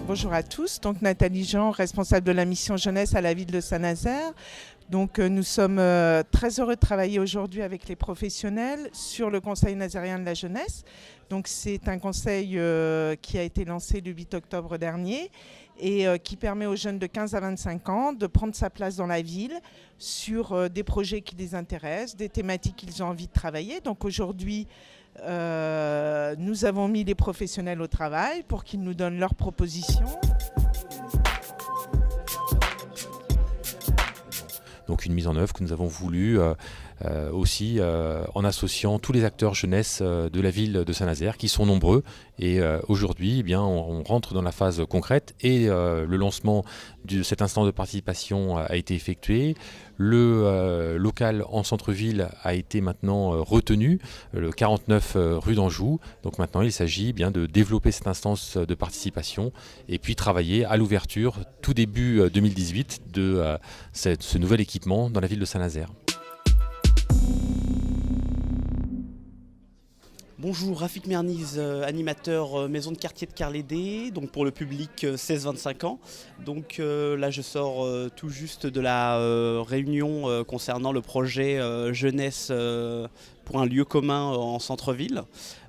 Bonjour à tous, donc Nathalie Jean, responsable de la mission jeunesse à la ville de Saint-Nazaire. Donc nous sommes très heureux de travailler aujourd'hui avec les professionnels sur le Conseil nazérien de la jeunesse. Donc c'est un conseil qui a été lancé le 8 octobre dernier et qui permet aux jeunes de 15 à 25 ans de prendre sa place dans la ville sur des projets qui les intéressent, des thématiques qu'ils ont envie de travailler. Donc aujourd'hui, nous avons mis les professionnels au travail pour qu'ils nous donnent leurs propositions. Donc une mise en œuvre que nous avons voulu aussi en associant tous les acteurs jeunesse de la ville de Saint-Nazaire qui sont nombreux et aujourd'hui on rentre dans la phase concrète et le lancement de cet instant de participation a été effectué. Le local en centre-ville a été maintenant retenu, le 49 rue d'Anjou. Donc maintenant il s'agit bien de développer cette instance de participation et puis travailler à l'ouverture tout début 2018 de ce nouvel équipement dans la ville de Saint-Nazaire. Bonjour, Rafik Merniz, animateur maison de quartier de Carlédé, donc pour le public 16-25 ans. Donc là je sors tout juste de la réunion concernant le projet jeunesse pour un lieu commun en centre-ville.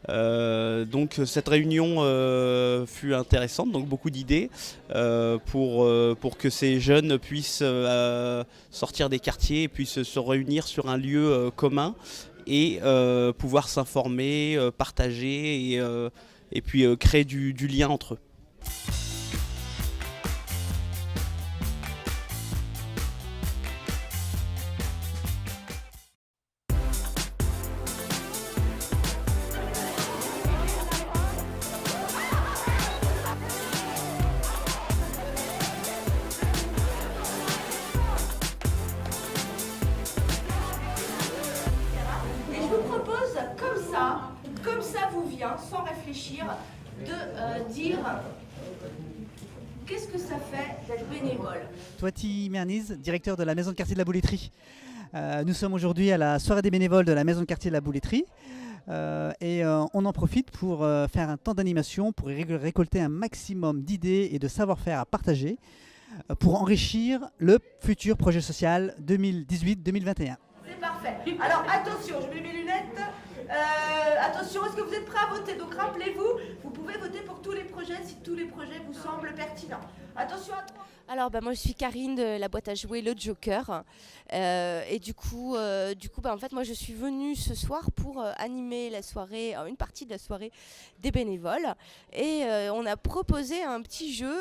Donc cette réunion fut intéressante, donc beaucoup d'idées pour que ces jeunes puissent sortir des quartiers et puissent se réunir sur un lieu commun et pouvoir s'informer, partager et puis créer du lien entre eux. Comme ça vous vient, sans réfléchir, de dire qu'est-ce que ça fait d'être bénévole. Toiti Merniz, directeur de la maison de quartier de la Bouletterie. Nous sommes aujourd'hui à la soirée des bénévoles de la maison de quartier de la Bouletterie et on en profite pour faire un temps d'animation pour récolter un maximum d'idées et de savoir-faire à partager pour enrichir le futur projet social 2018-2021. C'est parfait. Alors attention, je mets mes lunettes. Attention, est-ce que vous êtes prêts à voter? Donc rappelez-vous, vous pouvez voter pour tous les projets si tous les projets vous semblent pertinents. Attention à toi. Alors moi je suis Karine de la boîte à jouer Le Joker et du coup en fait moi je suis venue ce soir pour animer la soirée, une partie de la soirée des bénévoles et on a proposé un petit jeu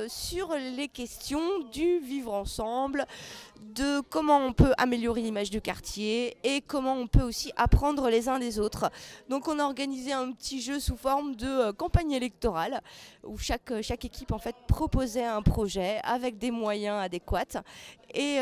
sur les questions du vivre ensemble, de comment on peut améliorer l'image du quartier et comment on peut aussi apprendre les uns des autres. Donc on a organisé un petit jeu sous forme de campagne électorale où chaque équipe en fait proposait un projet avec des moyens adéquats et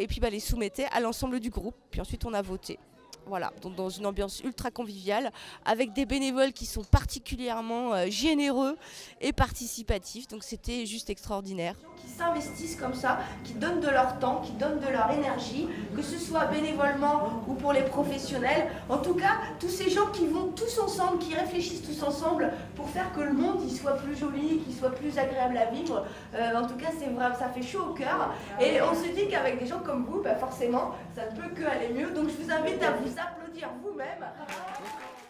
puis les soumettait à l'ensemble du groupe. Puis ensuite on a voté. Voilà, donc dans une ambiance ultra conviviale, avec des bénévoles qui sont particulièrement généreux et participatifs. Donc c'était juste extraordinaire. Qui s'investissent comme ça, qui donnent de leur temps, qui donnent de leur énergie, que ce soit bénévolement ou pour les professionnels. En tout cas, tous ces gens qui vont tous ensemble, qui réfléchissent tous ensemble pour faire que le monde il soit plus joli, qu'il soit plus agréable à vivre. En tout cas, c'est vrai, ça fait chaud au cœur. Et on se dit qu'avec des gens comme vous, forcément, ça ne peut que aller mieux. Donc je vous invite à vous applaudir vous-même.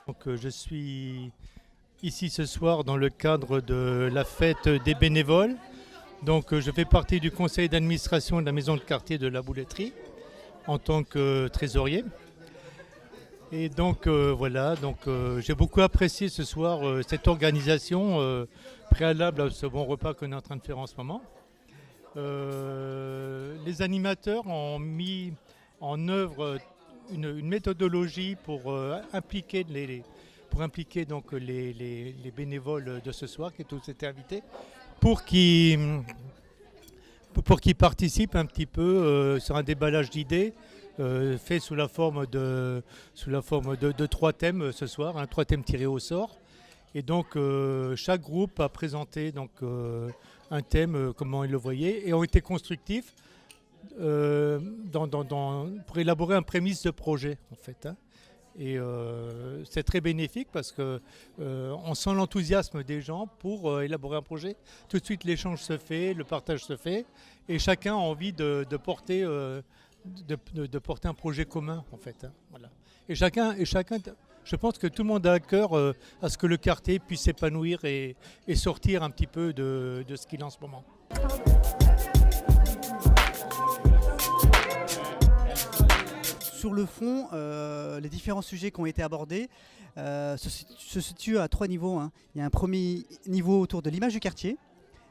Donc, je suis ici ce soir dans le cadre de la fête des bénévoles. Donc je fais partie du conseil d'administration de la maison de quartier de la Bouletterie en tant que trésorier. Et donc voilà, j'ai beaucoup apprécié ce soir cette organisation préalable à ce bon repas qu'on est en train de faire en ce moment. Les animateurs ont mis en œuvre une méthodologie pour impliquer donc les bénévoles de ce soir qui tous été invités pour qu'ils participent un petit peu sur un déballage d'idées fait sous la forme de 3 thèmes ce soir, 3 thèmes tirés au sort. Et donc chaque groupe a présenté un thème comment ils le voyaient et ont été constructifs pour élaborer un prémisse de projet en fait. Et c'est très bénéfique parce qu'on sent l'enthousiasme des gens pour élaborer un projet. Tout de suite, l'échange se fait, le partage se fait, et chacun a envie de porter un projet commun, en fait. Hein, voilà. Et chacun, je pense que tout le monde a à cœur à ce que le quartier puisse s'épanouir et sortir un petit peu de ce qu'il est en ce moment. Sur le fond, les différents sujets qui ont été abordés se situent à 3 niveaux. Hein. Il y a un premier niveau autour de l'image du quartier,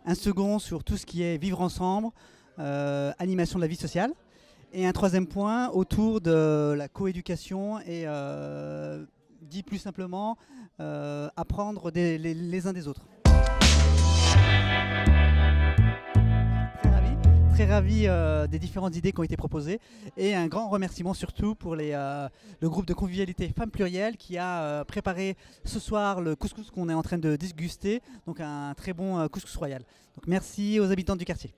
un second sur tout ce qui est vivre ensemble, animation de la vie sociale, et un troisième point autour de la coéducation et, dit plus simplement, apprendre les uns des autres. Très ravi des différentes idées qui ont été proposées, et un grand remerciement surtout pour le groupe de convivialité Femmes Plurielles qui a préparé ce soir le couscous qu'on est en train de déguster, donc un très bon couscous royal. Donc merci aux habitants du quartier.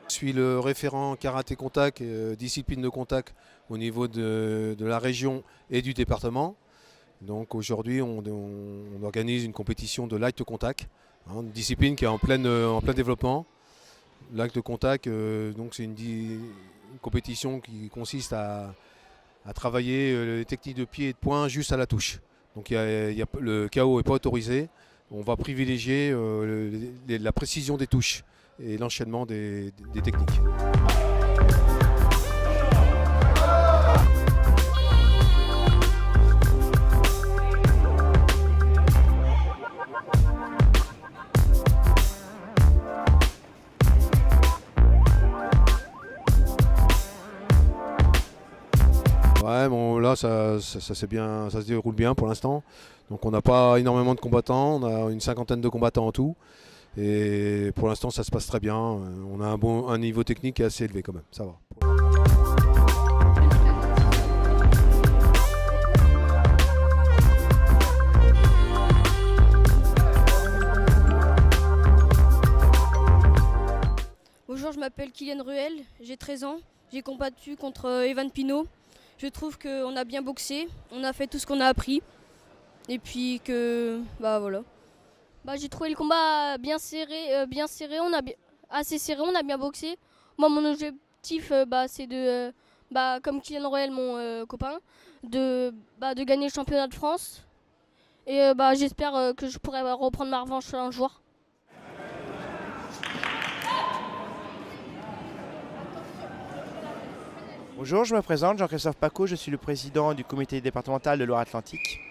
Je suis le référent karaté contact, discipline de contact au niveau de la région et du département. Donc aujourd'hui on organise une compétition de light contact, hein, une discipline qui est en plein développement. Light contact, donc c'est une compétition qui consiste à travailler les techniques de pied et de poing juste à la touche. Donc le KO n'est pas autorisé. On va privilégier la précision des touches et l'enchaînement des techniques. Ouais, bon, là ça se déroule bien pour l'instant. Donc on n'a pas énormément de combattants, on a une 50aine de combattants en tout. Et pour l'instant ça se passe très bien, on a un niveau technique qui est assez élevé quand même, ça va. Bonjour, je m'appelle Kylian Ruel, j'ai 13 ans, j'ai combattu contre Evan Pino. Je trouve qu'on a bien boxé, on a fait tout ce qu'on a appris, et puis que, voilà. J'ai trouvé le combat bien serré, assez serré, on a bien boxé. Moi, mon objectif, c'est de, comme Kylian Royal, mon copain, de gagner le championnat de France. Et j'espère que je pourrai reprendre ma revanche un jour. Bonjour, je me présente, Jean-Christophe Paco, je suis le président du comité départemental de Loire-Atlantique.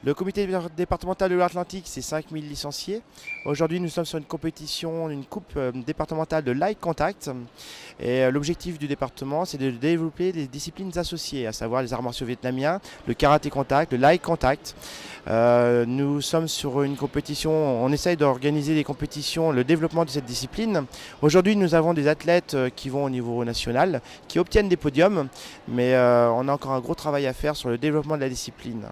Le comité départemental de Loire-Atlantique, c'est 5000 licenciés. Aujourd'hui, nous sommes sur une compétition, une coupe départementale de light contact. Et l'objectif du département, c'est de développer des disciplines associées, à savoir les arts martiaux vietnamiens, le karaté contact, le light contact. Nous sommes sur une compétition, on essaye d'organiser des compétitions, le développement de cette discipline. Aujourd'hui, nous avons des athlètes qui vont au niveau national, qui obtiennent des podiums, mais on a encore un gros travail à faire sur le développement de la discipline.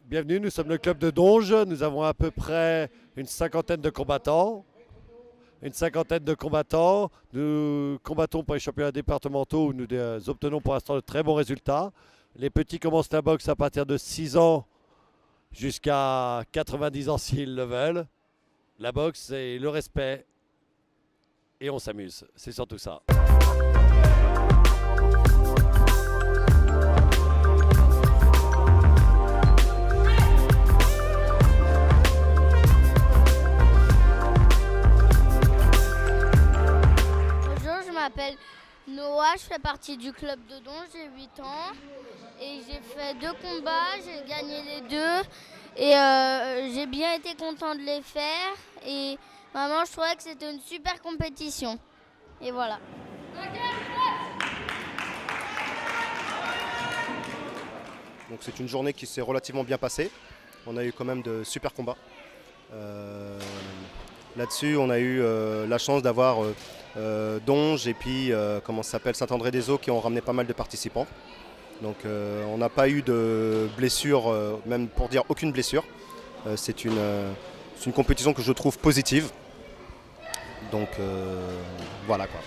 Bienvenue, nous sommes le club de Donge, nous avons à peu près une cinquantaine de combattants. Nous combattons pour les championnats départementaux où nous obtenons pour l'instant de très bons résultats. Les petits commencent la boxe à partir de 6 ans jusqu'à 90 ans s'ils le veulent. La boxe, c'est le respect et on s'amuse. C'est surtout ça. Bonjour, je m'appelle Noah, je fais partie du club de Donge, j'ai 8 ans et j'ai fait 2 combats, j'ai gagné les 2 et j'ai bien été content de les faire et vraiment je trouvais que c'était une super compétition et voilà. Donc c'est une journée qui s'est relativement bien passée, on a eu quand même de super combats. Là-dessus, on a eu la chance d'avoir Donge et puis Saint-André-des-Eaux qui ont ramené pas mal de participants. Donc on n'a pas eu de blessure, même pour dire aucune blessure. C'est une compétition que je trouve positive. Donc voilà quoi.